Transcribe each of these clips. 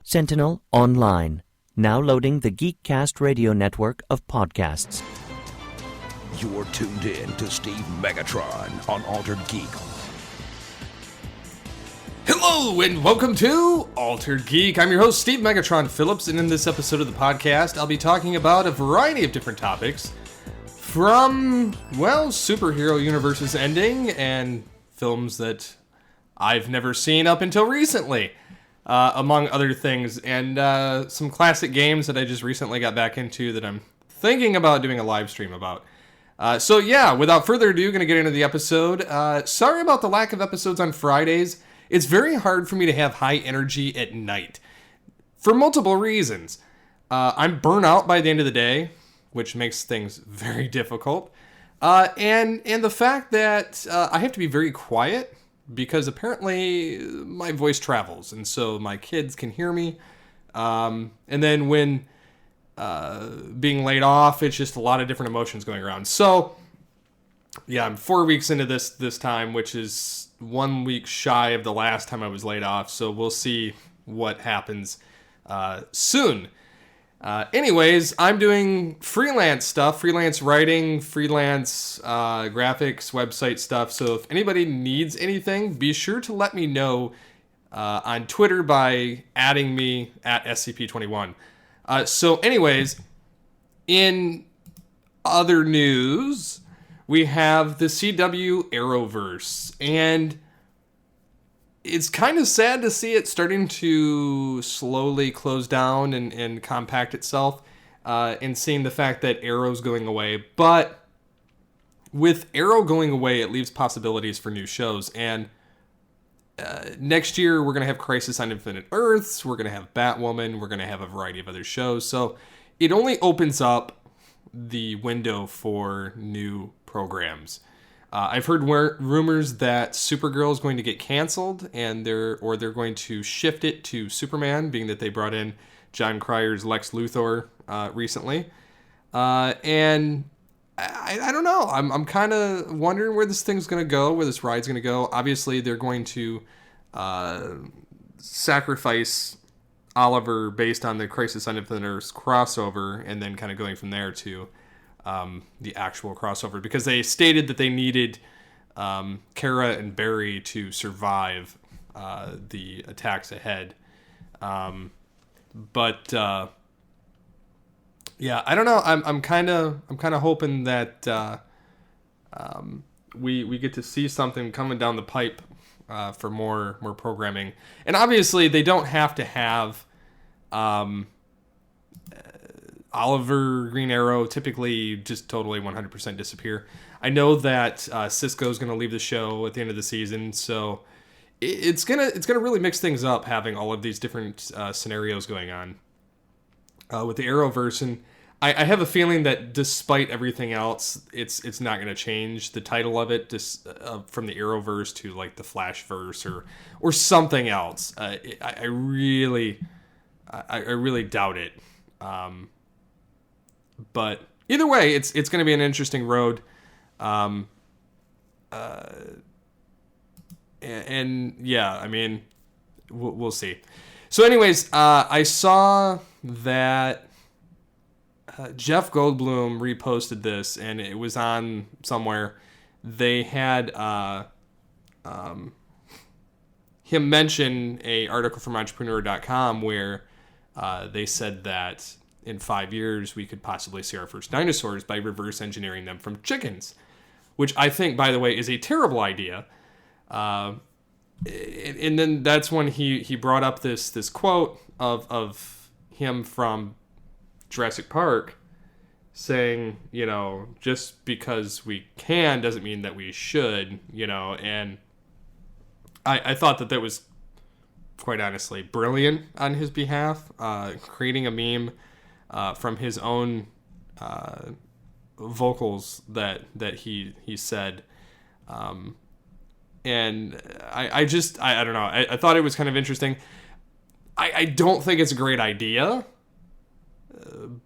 Sentinel Online, now loading the Geekcast radio network of podcasts. You're tuned in to Steve Megatron on Altered Geek. Hello and welcome to Altered Geek. I'm your host, Steve Megatron Phillips, and in this episode of the podcast, I'll be talking about a variety of different topics from, well, superhero universes ending and films that I've never seen up until recently, among other things, and some classic games that I just recently got back into that I'm thinking about doing a live stream about. So yeah, without further ado, going to get into the episode. Sorry about the lack of episodes on Fridays. It's very hard for me to have high energy at night for multiple reasons. I'm burnt out by the end of the day, which makes things very difficult. And the fact that I have to be very quiet because apparently my voice travels, and so my kids can hear me. And then when being laid off, it's just a lot of different emotions going around. So yeah, I'm 4 weeks into this time, which is 1 week shy of the last time I was laid off. So we'll see what happens soon. Anyways, I'm doing freelance stuff, freelance writing, freelance graphics, website stuff. So if anybody needs anything, be sure to let me know on Twitter by adding me at SCP21. So anyways, in other news, we have the CW Arrowverse, and it's kind of sad to see it starting to slowly close down and compact itself, and seeing the fact that Arrow's going away. But with Arrow going away, it leaves possibilities for new shows. And next year, we're going to have Crisis on Infinite Earths, we're going to have Batwoman, we're going to have a variety of other shows. So it only opens up the window for new programs. I've heard rumors that Supergirl is going to get canceled, and they're going to shift it to Superman, being that they brought in John Cryer's Lex Luthor recently. And I don't know. I'm kind of wondering where this thing's going to go, where this ride's going to go. Obviously, they're going to sacrifice Oliver based on the Crisis on Infinite Earths crossover, and then kind of going from there to the actual crossover, because they stated that they needed Kara and Barry to survive the attacks ahead. But yeah, I don't know. I'm kind of hoping that we get to see something coming down the pipe for more programming. And obviously, they don't have to have Oliver, Green Arrow typically just totally 100% disappear. I know that Cisco's going to leave the show at the end of the season, so it's gonna really mix things up, having all of these different scenarios going on with the Arrowverse. And I have a feeling that despite everything else, it's not going to change the title of it just from the Arrowverse to like the Flashverse or something else. I really doubt it. But either way, it's going to be an interesting road. And yeah, I mean, we'll see. So anyways, I saw that Jeff Goldblum reposted this, and it was on somewhere. They had him mention a article from entrepreneur.com where they said that in 5 years, we could possibly see our first dinosaurs by reverse engineering them from chickens, which I think, by the way, is a terrible idea. And then that's when he brought up this quote of him from Jurassic Park saying, you know, just because we can doesn't mean that we should, you know. And I thought that was, quite honestly, brilliant on his behalf, creating a meme from his own vocals that he said, and I don't know. I thought it was kind of interesting. I don't think it's a great idea,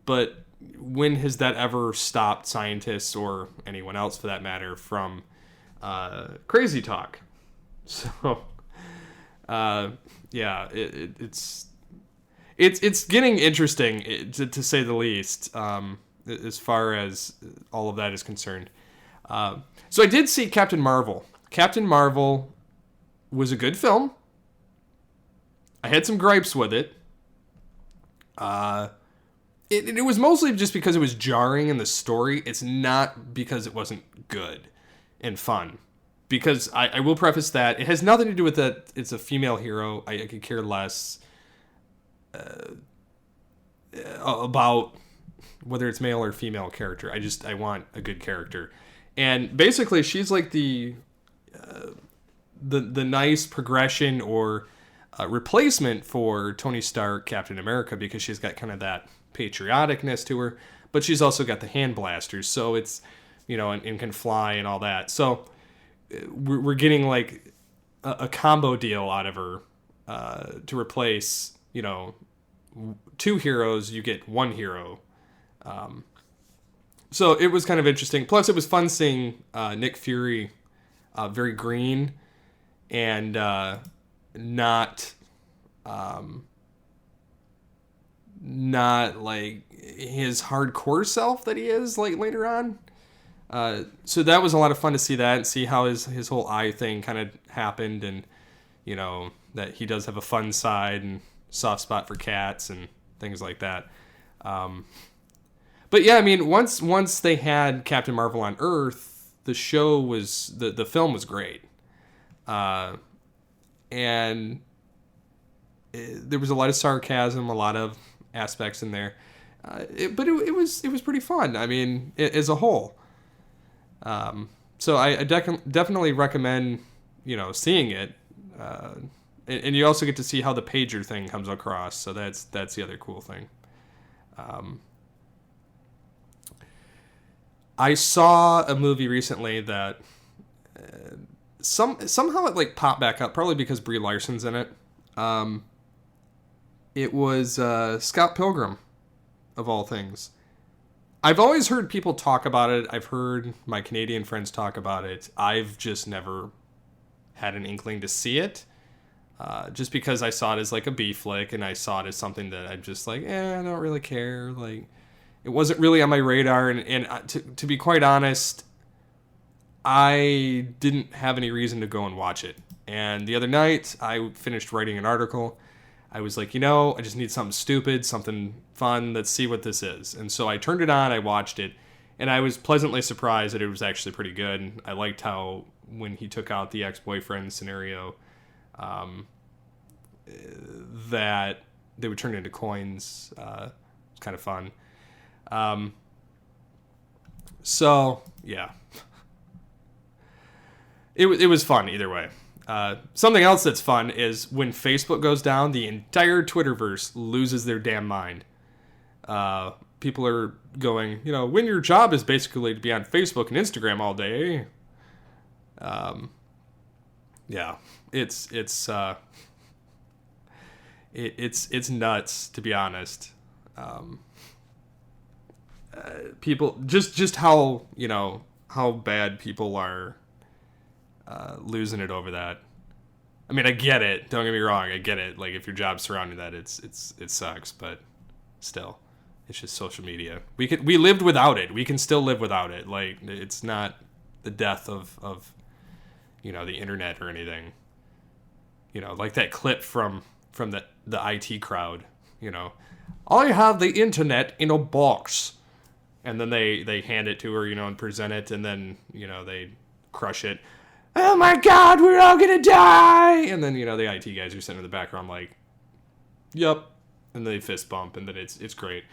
but when has that ever stopped scientists, or anyone else for that matter, from crazy talk? So yeah, it's it's getting interesting, to say the least, as far as all of that is concerned. So I did see Captain Marvel. Captain Marvel was a good film. I had some gripes with it. It was mostly just because it was jarring in the story. It's not because it wasn't good and fun. Because I will preface that it has nothing to do with that it's a female hero. I could care less about whether it's male or female character. I want a good character. And basically she's like the nice progression or replacement for Tony Stark, Captain America, because she's got kind of that patrioticness to her, but she's also got the hand blasters, so it's, and can fly and all that. So we're getting like a combo deal out of her to replace, two heroes, you get one hero. So it was kind of interesting. Plus, it was fun seeing Nick Fury very green and not like his hardcore self that he is like later on. So that was a lot of fun to see that and see how his whole eye thing kind of happened, and that he does have a fun side and soft spot for cats and things like that. But yeah, I mean, once they had Captain Marvel on Earth, the show was the film was great, and there was a lot of sarcasm, a lot of aspects in there, but it was pretty fun. I mean, as a whole. So I definitely recommend seeing it, and you also get to see how the pager thing comes across. So that's the other cool thing. I saw a movie recently that somehow it like popped back up, probably because Brie Larson's in it. It was Scott Pilgrim, of all things. I've always heard people talk about it. I've heard my Canadian friends talk about it. I've just never had an inkling to see it. Just because I saw it as like a B flick, and I saw it as something that I'm just like, I don't really care. Like, it wasn't really on my radar, and to be quite honest, I didn't have any reason to go and watch it. And the other night, I finished writing an article. I was like, I just need something stupid, something fun. Let's see what this is. And so I turned it on, I watched it, and I was pleasantly surprised that it was actually pretty good. I liked how when he took out the ex-boyfriend scenario, that they would turn into coins. It's kind of fun. So yeah, it was fun either way. Something else that's fun is when Facebook goes down, the entire Twitterverse loses their damn mind. People are going, when your job is basically to be on Facebook and Instagram all day. Yeah, it's nuts, to be honest. People just how how bad people are losing it over that. I mean, I get it. Don't get me wrong. I get it. Like, if your job's surrounding that, it sucks. But still, it's just social media. We lived without it. We can still live without it. Like, it's not the death of the internet or anything. Like that clip from the IT crowd. I have the internet in a box. And then they hand it to her, and present it, and then, they crush it. Oh my God, we're all gonna die! And then, the IT guys are sitting in the background like, yep. And they fist bump, and then it's great.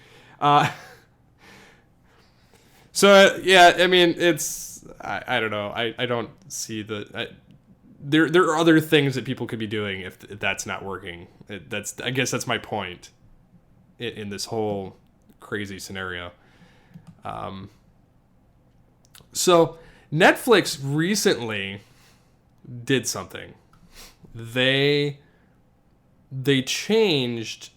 So, yeah, I mean, it's, I don't know. I don't see there are other things that people could be doing if that's not working. I guess that's my point in this whole crazy scenario. So Netflix recently did something. They changed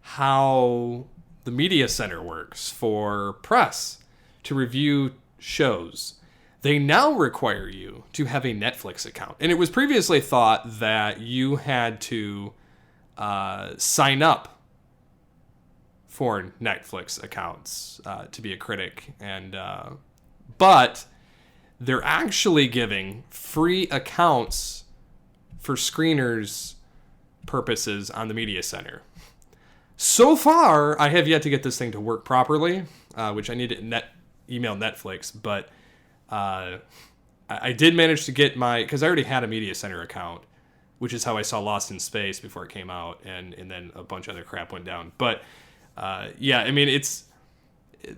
how the media center works for press to review shows. They now require you to have a Netflix account. And it was previously thought that you had to sign up for Netflix accounts to be a critic, and but they're actually giving free accounts for screeners purposes on the Media Center. So far, I have yet to get this thing to work properly, which I need to email Netflix, but I did manage to get because I already had a Media Center account, which is how I saw Lost in Space before it came out, and then a bunch of other crap went down. But yeah, I mean,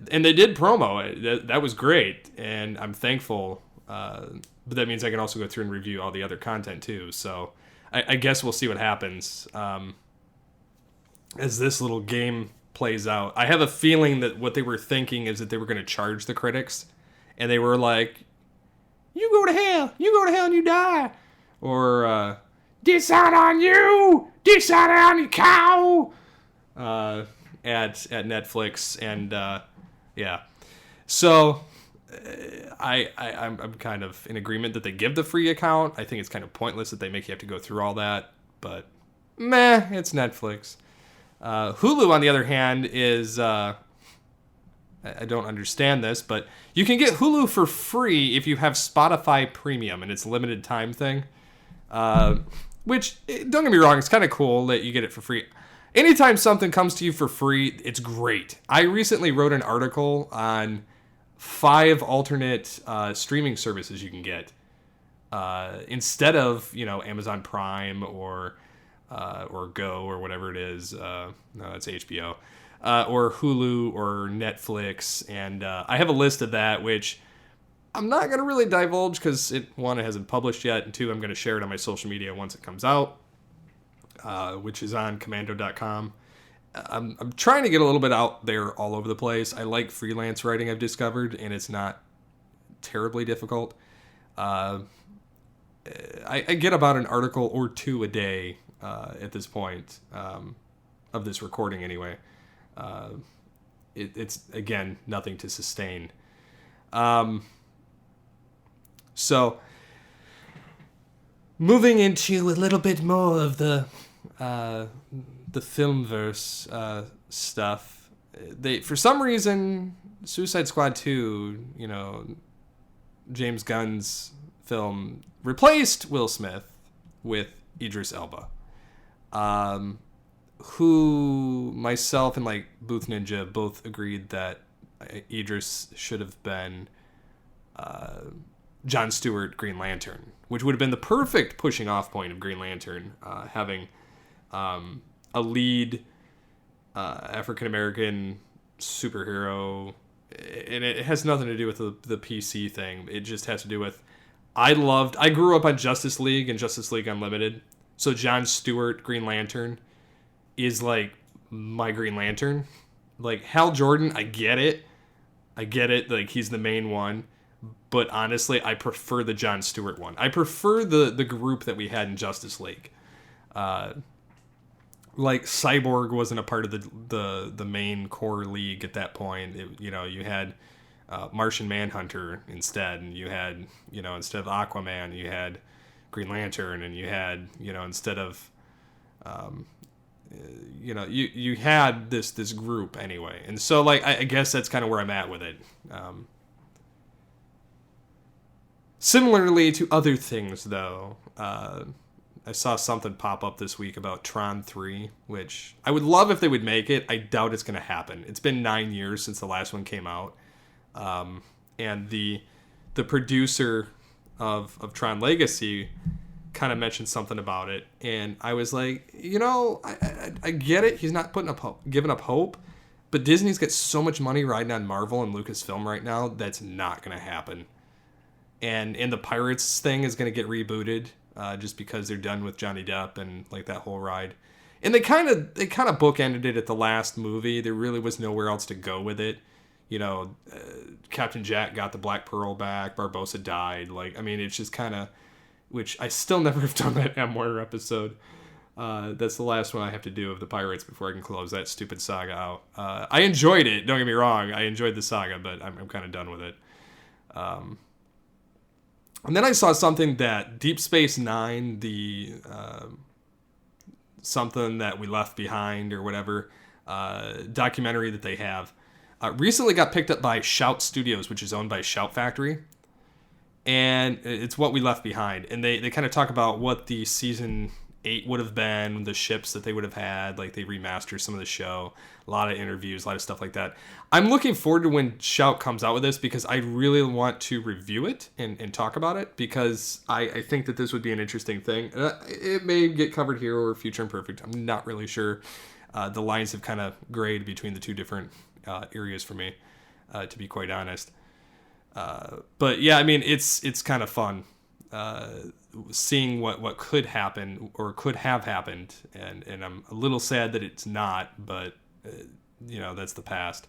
and they did promo. That was great, and I'm thankful. But that means I can also go through and review all the other content too. So I guess we'll see what happens as this little game plays out. I have a feeling that what they were thinking is that they were going to charge the critics, and they were like, "You go to hell, and you die," or "Decide on you, decide on your cow." At Netflix, and yeah, so I'm kind of in agreement that they give the free account. I think it's kind of pointless that they make you have to go through all that, but meh, it's Netflix. Hulu, on the other hand, is I don't understand this, but you can get Hulu for free if you have Spotify Premium, and it's a limited time thing. Which, don't get me wrong, it's kind of cool that you get it for free. Anytime something comes to you for free, it's great. I recently wrote an article on 5 alternate streaming services you can get instead of, Amazon Prime or Go or whatever it is. No, it's HBO. Or Hulu or Netflix. And I have a list of that, which I'm not going to really divulge because, one, it hasn't published yet, and 2, I'm going to share it on my social media once it comes out. Which is on commando.com. I'm trying to get a little bit out there all over the place. I like freelance writing, I've discovered, and it's not terribly difficult. I get about an article or 2 a day at this point of this recording anyway. It's, again, nothing to sustain. So, moving into a little bit more of the Filmverse stuff. They, for some reason, Suicide Squad 2, James Gunn's film, replaced Will Smith with Idris Elba. Who myself and Booth Ninja both agreed that Idris should have been Jon Stewart Green Lantern, which would have been the perfect pushing off point of Green Lantern, having a lead African-American superhero. And it has nothing to do with the PC thing. It just has to do with, I grew up on Justice League and Justice League Unlimited. So Jon Stewart Green Lantern is my Green Lantern. Hal Jordan, I get it. He's the main one. But honestly, I prefer the Jon Stewart one. I prefer the group that we had in Justice League. Cyborg wasn't a part of the main core league at that point. You had Martian Manhunter instead, and you had, instead of Aquaman, you had Green Lantern, and you had, instead of, you had this group anyway. And so, I guess that's kind of where I'm at with it. Similarly to other things, though, I saw something pop up this week about Tron 3, which I would love if they would make it. I doubt it's going to happen. It's been 9 years since the last one came out. And the producer of Tron Legacy kind of mentioned something about it. And I was like, I get it. He's not giving up hope. But Disney's got so much money riding on Marvel and Lucasfilm right now, that's not going to happen. And the Pirates thing is going to get rebooted just because they're done with Johnny Depp and that whole ride. And they kind of bookended it at the last movie. There really was nowhere else to go with it. Captain Jack got the Black Pearl back. Barbossa died. It's just kind of, which I still never have done that Amware episode. That's the last one I have to do of the Pirates before I can close that stupid saga out. I enjoyed it. Don't get me wrong. I enjoyed the saga, but I'm kind of done with it. And then I saw something that Deep Space Nine, the something that we left behind or whatever, documentary that they have. Recently got picked up by Shout Studios, which is owned by Shout Factory. And it's What We Left Behind. And they kind of talk about what the season 8 would have been, the ships that they would have had. Like, they remastered some of the show. A lot of interviews, a lot of stuff like that. I'm looking forward to when Shout comes out with this, because I really want to review it and talk about it, because I think that this would be an interesting thing. It may get covered here or Future Imperfect. I'm not really sure. The lines have kind of grayed between the two different areas for me, to be quite honest. But yeah, I mean, it's kind of fun seeing what could happen or could have happened, and I'm a little sad that it's not, but that's the past.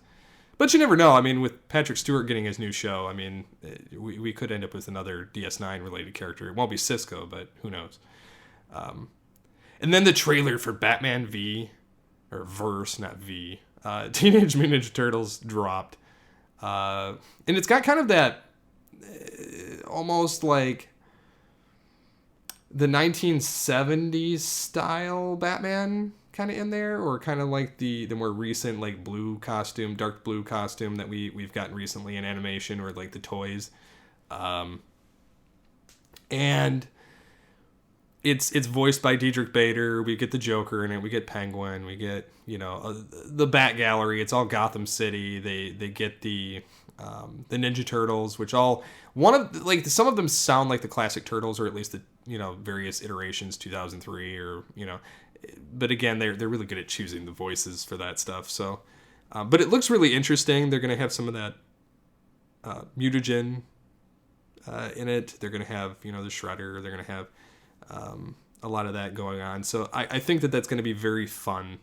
But you never know. I mean, with Patrick Stewart getting his new show, I mean, we could end up with another DS9 related character. It won't be Cisco, but who knows. And then the trailer for Batman V, or Verse, not V, Teenage Mutant Ninja Turtles dropped. And it's got kind of that almost like the 1970s style Batman kind of in there, or kind of like the more recent like blue costume, dark blue costume that we've gotten recently in animation, or like the toys. And it's voiced by Diedrich Bader. We get the Joker in it. We get Penguin. We get, the Bat Gallery. It's all Gotham City. They get the Ninja Turtles, which some of them sound like the classic Turtles, or at least the, various iterations, 2003, or, but again, they're really good at choosing the voices for that stuff. So, but it looks really interesting. They're going to have some of that mutagen in it. They're going to have, the Shredder. They're going to have a lot of that going on. So I think that's going to be very fun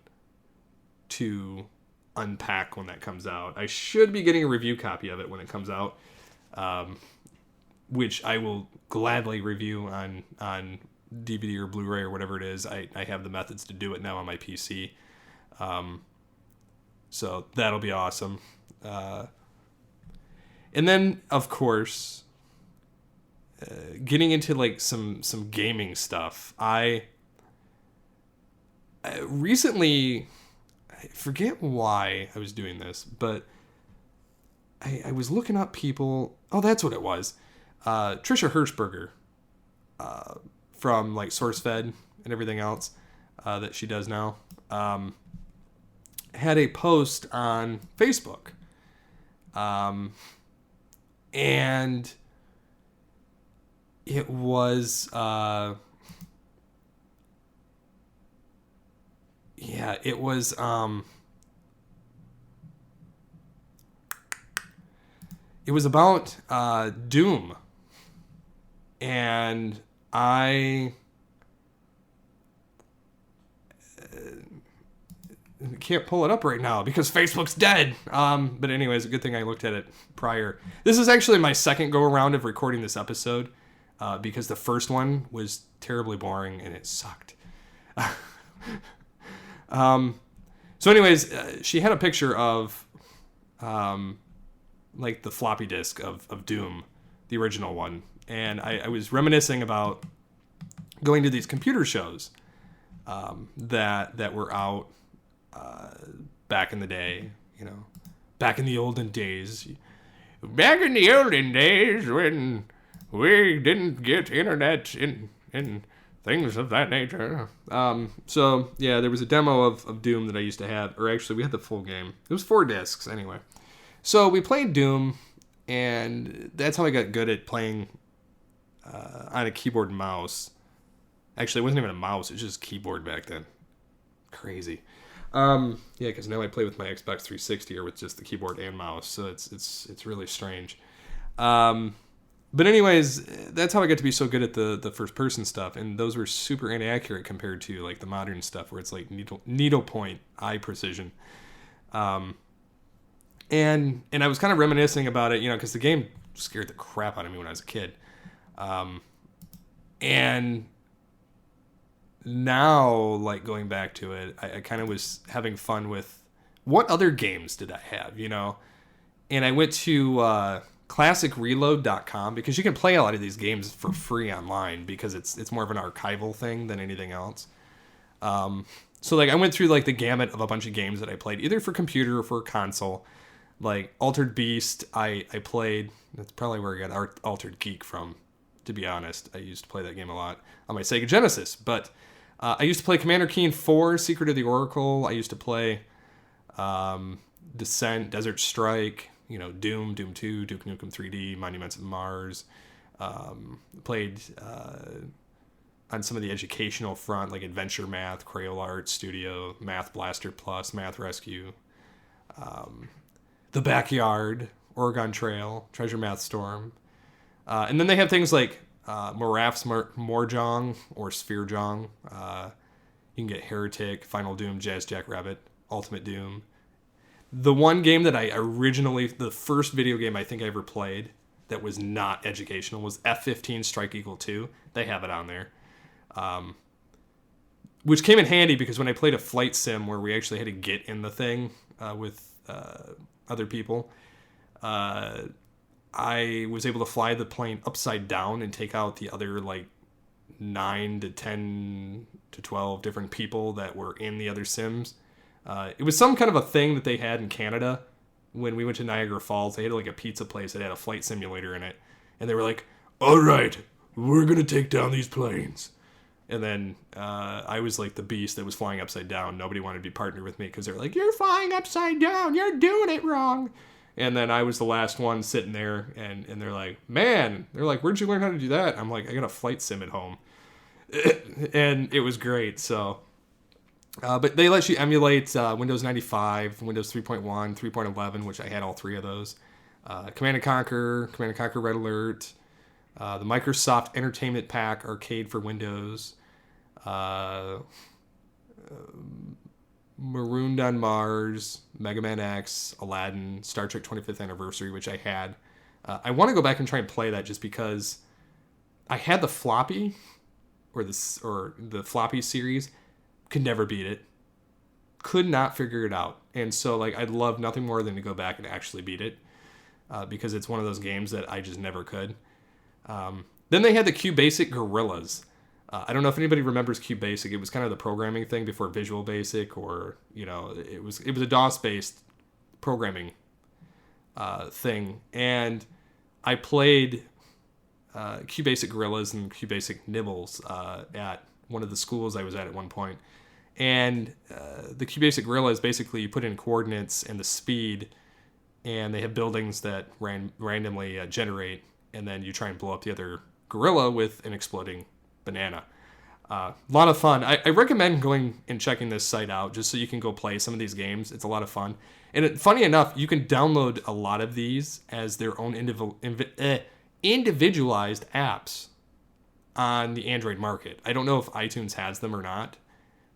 to unpack when that comes out. I should be getting a review copy of it when it comes out, which I will gladly review on DVD or Blu-ray or whatever it is. I have the methods to do it now on my PC. So that'll be awesome. And then, of course, getting into like some gaming stuff. I recently, I forget why I was doing this, but I was looking up people. Oh, that's what it was. Trisha Hirschberger from like SourceFed and everything else that she does now had a post on Facebook, and it was, it was about Doom, and I can't pull it up right now because Facebook's dead. But anyways, a good thing I looked at it prior. This is actually my second go around of recording this episode. Because the first one was terribly boring and it sucked. So anyways, she had a picture of like the floppy disk of Doom, the original one. And I was reminiscing about going to these computer shows that were out back in the day, back in the olden days. Back in the olden days when we didn't get internet and things of that nature. So, yeah, there was a demo of Doom that I used to have. Or actually, we had the full game. It was 4 discs, anyway. So, we played Doom, and that's how I got good at playing on a keyboard and mouse. Actually, it wasn't even a mouse. It was just keyboard back then. Crazy. Yeah, because now I play with my Xbox 360 or with just the keyboard and mouse. So, it's really strange. But anyways, that's how I got to be so good at the first person stuff, and those were super inaccurate compared to like the modern stuff where it's like needlepoint eye precision. And I was kind of reminiscing about it, because the game scared the crap out of me when I was a kid. And now, like going back to it, I kind of was having fun with what other games did I have, And I went to classicreload.com because you can play a lot of these games for free online because it's more of an archival thing than anything else. So, like, I went through, like, the gamut of a bunch of games that I played, either for computer or for console. Like, Altered Beast, I played. That's probably where I got Altered Geek from, to be honest. I used to play that game a lot on my Sega Genesis. But I used to play Commander Keen 4, Secret of the Oracle. I used to play Descent, Desert Strike, Doom, Doom 2, Duke Nukem 3D, Monuments of Mars. Played on some of the educational front, like Adventure Math, Crayola Art Studio, Math Blaster Plus, Math Rescue, The Backyard, Oregon Trail, Treasure Math Storm. And then they have things like Maraf's Morjong or Sphere Jong. You can get Heretic, Final Doom, Jazz Jackrabbit, Ultimate Doom. The one game that the first video game I think I ever played that was not educational was F-15 Strike Eagle 2. They have it on there. Which came in handy because when I played a flight sim where we actually had to get in the thing with other people, I was able to fly the plane upside down and take out the other, like, 9 to 10 to 12 different people that were in the other sims. It was some kind of a thing that they had in Canada when we went to Niagara Falls. They had, like, a pizza place that had a flight simulator in it. And they were like, all right, we're going to take down these planes. And then I was, like, the beast that was flying upside down. Nobody wanted to be partnered with me because they were like, you're flying upside down. You're doing it wrong. And then I was the last one sitting there, and they're like, man, where'd you learn how to do that? I'm like, I got a flight sim at home. And it was great, so. But they let you emulate Windows 95, Windows 3.1, 3.11, which I had all three of those. Command & Conquer Red Alert, the Microsoft Entertainment Pack Arcade for Windows, Marooned on Mars, Mega Man X, Aladdin, Star Trek 25th Anniversary, which I had. I want to go back and try and play that just because I had the floppy, or the floppy series, could never beat it. Could not figure it out. And so, like, I'd love nothing more than to go back and actually beat it, because it's one of those games that I just never could. Then they had the QBasic Gorillas. I don't know if anybody remembers QBasic. It was kind of the programming thing before Visual Basic, or, it was a DOS-based programming thing. And I played QBasic Gorillas and QBasic Nibbles at one of the schools I was at one point. And the QBasic Gorilla is basically you put in coordinates and the speed, and they have buildings that randomly generate, and then you try and blow up the other gorilla with an exploding banana. A lot of fun. I recommend going and checking this site out just so you can go play some of these games. It's a lot of fun. And funny enough, you can download a lot of these as their own individualized apps on the Android market. I don't know if iTunes has them or not,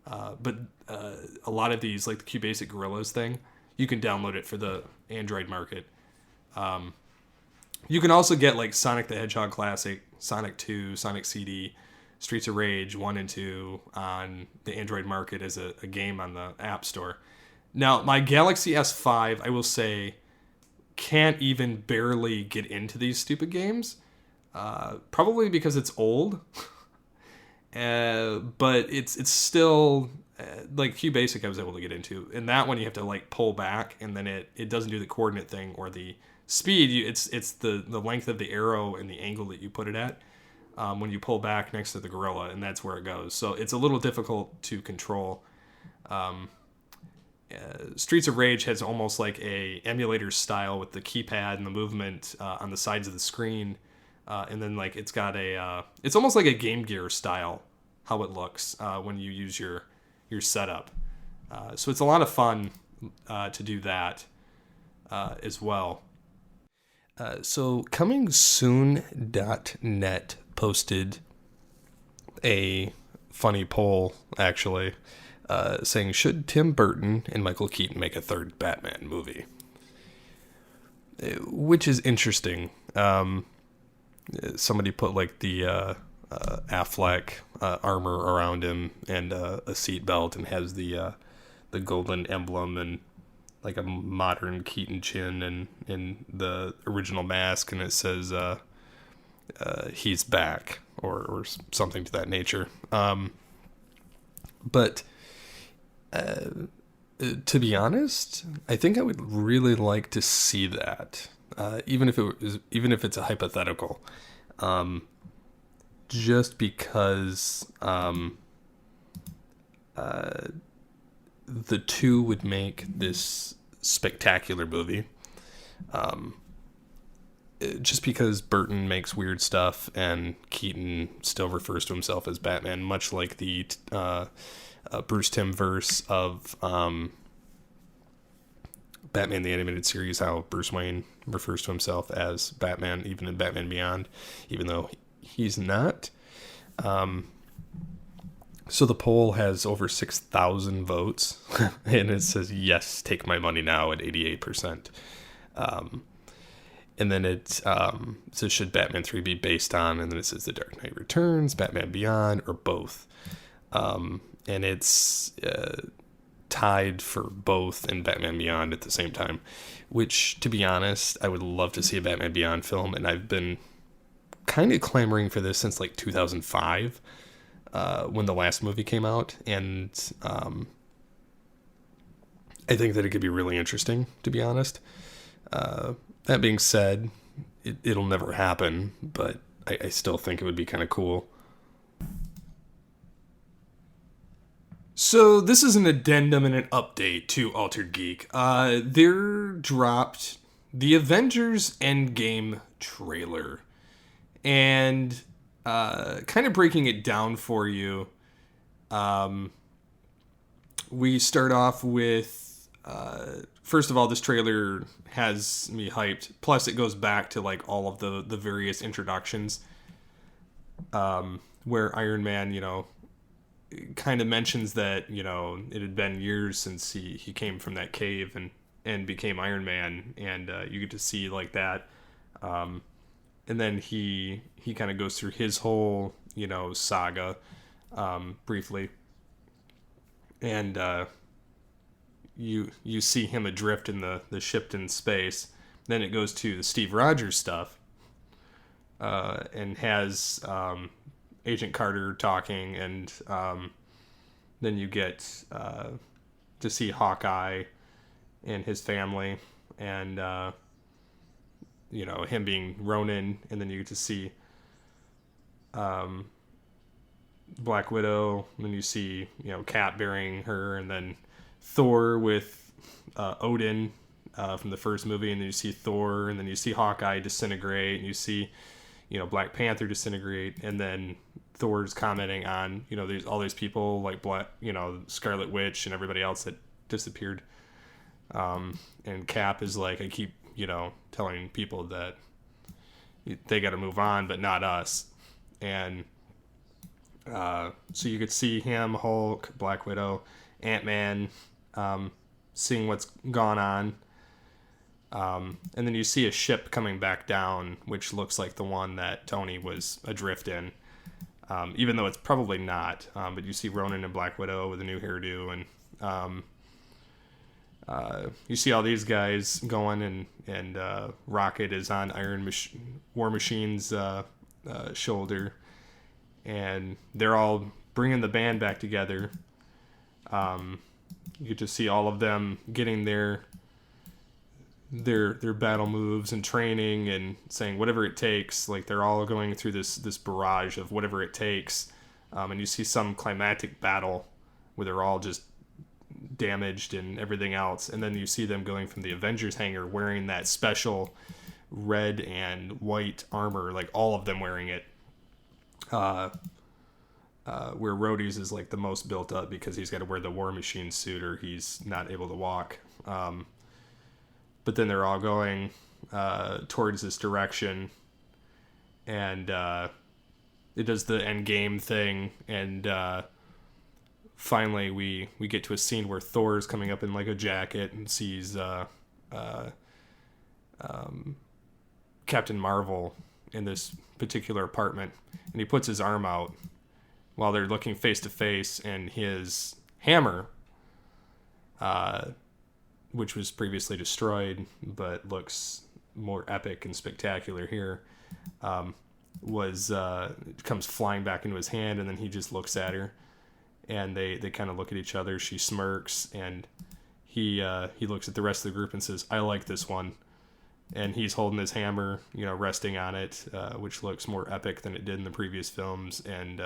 but a lot of these, like the QBasic Gorillas thing, you can download it for the Android market. You can also get like Sonic the Hedgehog Classic, Sonic 2, Sonic CD, Streets of Rage 1 and 2 on the Android market as a game on the App Store. Now, my Galaxy S5, I will say, can't even barely get into these stupid games. Probably because it's old. But it's still like QBasic I was able to get into. And that one you have to like pull back, and then it doesn't do the coordinate thing or the speed. It's the length of the arrow and the angle that you put it at when you pull back next to the gorilla, and that's where it goes. So it's a little difficult to control. Streets of Rage has almost like a emulator style with the keypad and the movement on the sides of the screen. And then like it's got it's almost like a Game Gear style how it looks when you use your setup. So it's a lot of fun to do that as well. So comingsoon.net posted a funny poll, actually, saying, should Tim Burton and Michael Keaton make a third Batman movie? Which is interesting. Somebody put like the Affleck armor around him and a seatbelt, and has the golden emblem and like a modern Keaton chin and in the original mask, and it says he's back or something to that nature. But To be honest, I think I would really like to see that, even if it's a hypothetical, just because the two would make this spectacular movie. Just because Burton makes weird stuff and Keaton still refers to himself as Batman, much like the Bruce Timm verse of Batman the Animated Series, how Bruce Wayne refers to himself as Batman, even in Batman Beyond, even though he's not. So the poll has over 6,000 votes, and it says, yes, take my money now at 88%. And then it says, should Batman 3 be based on? And then it says The Dark Knight Returns, Batman Beyond, or both. And it's tied for both and Batman Beyond at the same time, which, to be honest, I would love to see a Batman Beyond film, and I've been kind of clamoring for this since like 2005, when the last movie came out, and I think that it could be really interesting, to be honest. That being said, it'll never happen, but I still think it would be kind of cool. So this is an addendum and an update to Altered Geek. There dropped the Avengers Endgame trailer. And kind of breaking it down for you, we start off with, first of all, this trailer has me hyped. Plus, it goes back to like all of the various introductions, where Iron Man, kind of mentions that, it had been years since he came from that cave and became Iron Man, and you get to see like that. And then he kind of goes through his whole, saga, briefly. And you see him adrift in the ship in space. Then it goes to the Steve Rogers stuff, and has Agent Carter talking, and then you get to see Hawkeye and his family, and him being Ronin, and then you get to see Black Widow, and then you see Cap burying her, and then Thor with Odin from the first movie, and then you see Thor, and then you see Hawkeye disintegrate, and you see Black Panther disintegrate, and then Thor's commenting on there's all these people like Scarlet Witch and everybody else that disappeared, and Cap is like, I keep telling people that they got to move on, but not us. And so you could see him, Hulk, Black Widow, Ant-Man, seeing what's gone on. And then you see a ship coming back down, which looks like the one that Tony was adrift in, even though it's probably not. But you see Ronan and Black Widow with a new hairdo, and you see all these guys going, and Rocket is on War Machine's shoulder, and they're all bringing the band back together. You get to see all of them getting their battle moves and training and saying whatever it takes. Like, they're all going through this barrage of whatever it takes, and you see some climactic battle where they're all just damaged and everything else, and then you see them going from the Avengers hangar wearing that special red and white armor, like all of them wearing it, where Rhodey's is like the most built up because he's got to wear the War Machine suit or he's not able to walk. But then they're all going towards this direction, and it does the Endgame thing, and finally we get to a scene where Thor's coming up in like a jacket and sees Captain Marvel in this particular apartment, and he puts his arm out while they're looking face to face, and his hammer, which was previously destroyed but looks more epic and spectacular here, comes flying back into his hand, and then he just looks at her, and they kind of look at each other. She smirks, and he looks at the rest of the group and says, "I like this one." And he's holding his hammer, resting on it, which looks more epic than it did in the previous films. And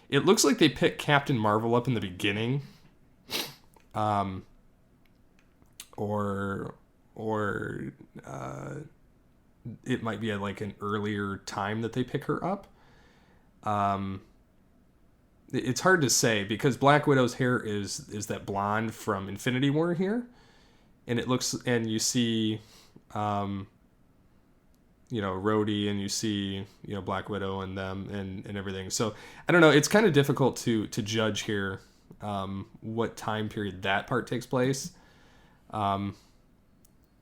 it looks like they picked Captain Marvel up in the beginning, or it might be at like an earlier time that they pick her up. It's hard to say because Black Widow's hair is that blonde from Infinity War here, and it looks, and you see, Rhodey, and you see, Black Widow and them and everything. So I don't know. It's kind of difficult to judge here, what time period that part takes place, and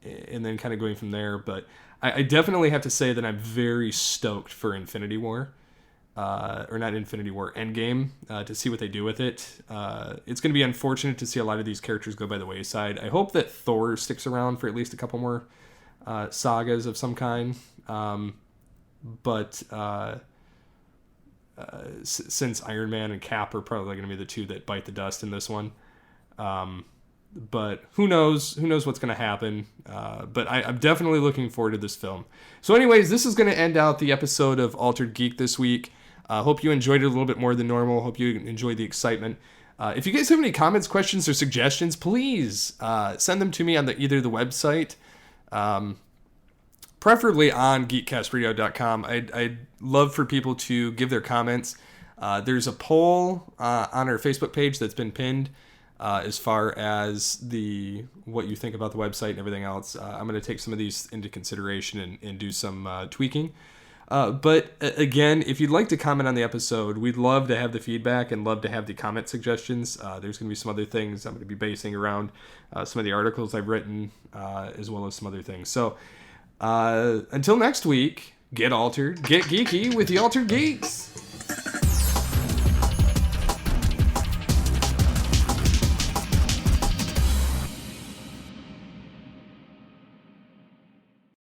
then kind of going from there. But I definitely have to say that I'm very stoked for Infinity War. Or not Infinity War, Endgame, to see what they do with it. It's going to be unfortunate to see a lot of these characters go by the wayside. I hope that Thor sticks around for at least a couple more sagas of some kind. But since Iron Man and Cap are probably going to be the two that bite the dust in this one. But who knows? Who knows what's going to happen? But I'm definitely looking forward to this film. So anyways, this is going to end out the episode of Altered Geek this week. Hope you enjoyed it a little bit more than normal. Hope you enjoyed the excitement. If you guys have any comments, questions, or suggestions, please send them to me on either the website, preferably on geekcastradio.com. I'd love for people to give their comments. There's a poll on our Facebook page that's been pinned as far as what you think about the website and everything else. I'm going to take some of these into consideration and do some tweaking. But again, if you'd like to comment on the episode, we'd love to have the feedback and love to have the comment suggestions. There's going to be some other things I'm going to be basing around some of the articles I've written, as well as some other things. So until next week, get altered, get geeky with the Altered Geeks.